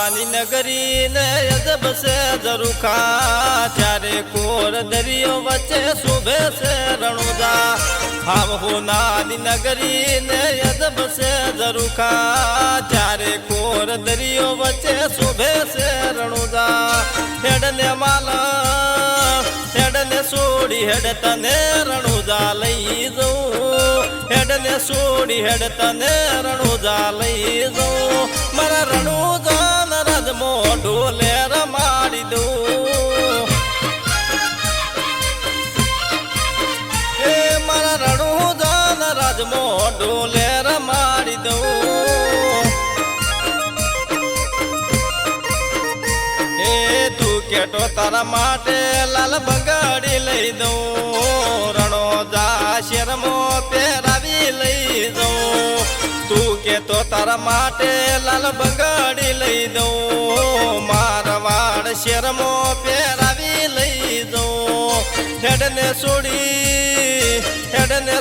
હોનાની નગરી ને અજબ છે ઝરૂખા ચારે કોર દરિયો વચ્ચે શોભે છે રણુજા હાવ હોનાની નગરી ને અજબ છે ઝરૂખા ચારે કોર દરિયો વચ્ચે શોભે છે રણુજા હેડને માલા હેડને છોડી હેડ તને રણુજા લઈ જઉં હેડને છોડી હેડ તને રણુજા લઈ જઉં મારા રણુજા રજમો ઢોલે રમાડી દઉં હે મારા રણુજા રજમો ઢોલે રમાડી દઉં હે તું કેટો તારા માટે લાલ બંગાડી લઈ દઉં રણોજા શેરમો પહેરાવી લઈ દઉં તું કે તો તારા માટે લાલ બંગાડી લઈ દઉં મારવાડ શેરમો પહેરાવી લઈ દઉં હેડને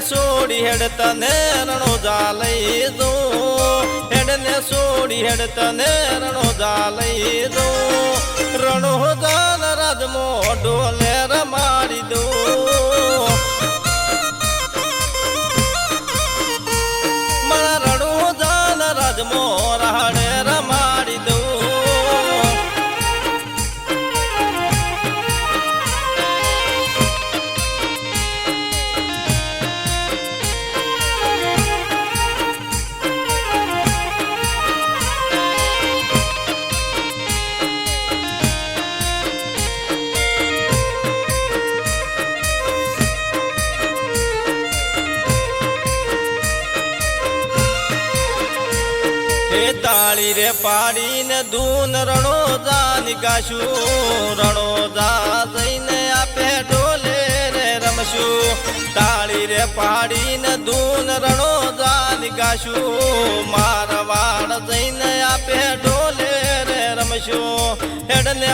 છોડી હેડ તને રણોજા લઈ દઉં હેડને છોડી હેડ તને રણોજા લઈ દઉં રણોજા રાજમો ઢોલે રમાડી દઉં મારા રણોજા રાજમો રાડે રમાડી દઉં તાળી રે પાડીને ધૂન રણોજા નિકાશું રણોજા જઈને આપે ઢોલે રે રમશું તાળી રે પાડીને ધૂન રણોજા નિકાશું મારવાડ જઈને આપે ઢોલે રે રમશું હેડને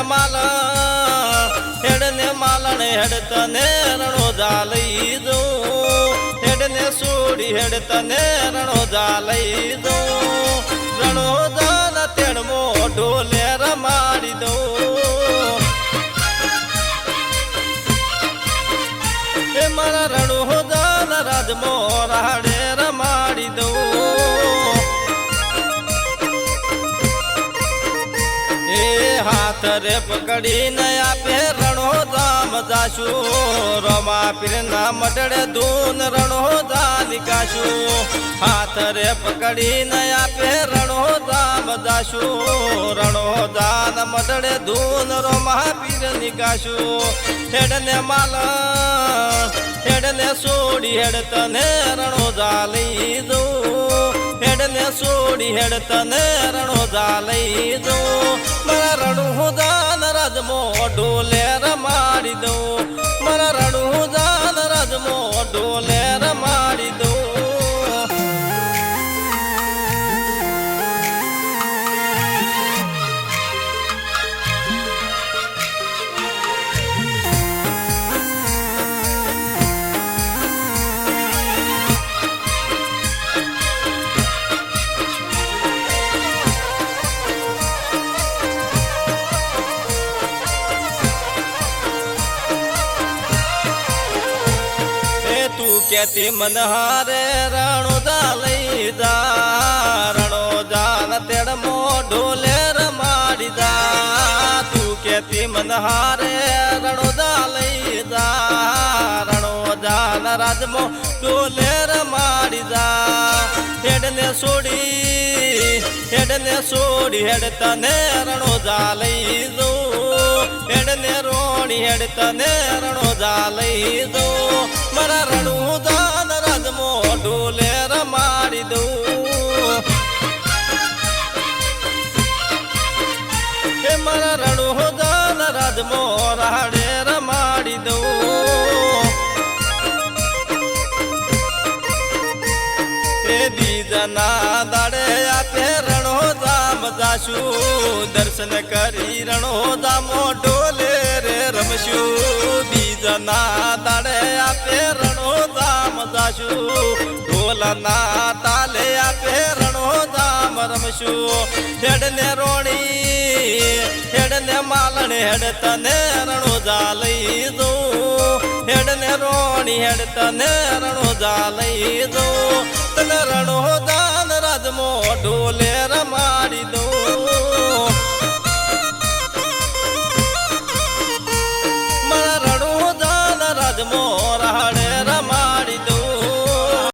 માલણ હેડ તને રણોજા લઈ દઉં હેડને છોડી હેડ તને રણોજા લઈ દઉં રણોજા તેડમો ઢોલે રમાડી દઉં હે મારા રણોજા રાજમો રાડે રમાડી દઉં એ હાથ રે પકડીને આપે રણોજામ જાશું રમા પીરના મડળે ધૂન રણોજા નિકાશું હાથ રે પકડીને આપે રણોજામ જાશું રણોજા મડળે ધૂન રમા પીર નિકાશું હેડને છોડી હેડ તને રણોજા લઈ દઉં હેડને છોડી હેડ તને રણોજા લઈ દઉં મારા રણોજા રાજમો ઢોલે રમાડી દઉં મારા રણોજા રાજમો ઢોલે રમાડી દઉં કેતી મનહારે રણોજા લઈ જા રણોજા તેડમો ઢોલે રમાડી જા તું કેતી મનહારે રણોજા લઈ જા રણોજા રાજમો ઢોલે રમાડી જા હેડને છોડી હેડ તને રણોજા લઈ દઉં હેડને રોણી હેડ તને રણોજા લઈ દઉં મારા રણોજા રાજમો ઢોલે રમાડી દઉં હે મારા રણોજા રાજમો રાડે રમાડી દઉં હે બીજાના દાડે આપે રણોજામ જાશું દર્શન કરી રણોજામો ઢોલે રે રમશું બીજાના દાડે આપે રણોજામ જાશું ઢોલના તાલે આપે રણોજામ રમશું હેડ ને રોણી હેડ ને માલણ હેડ તને રણોજા લઈ દઉં હેડ ને રોણી હેડ તને રણોજા લઈ દઉં તને રણોજા રાજમો ઢોલે રમાડી દઉં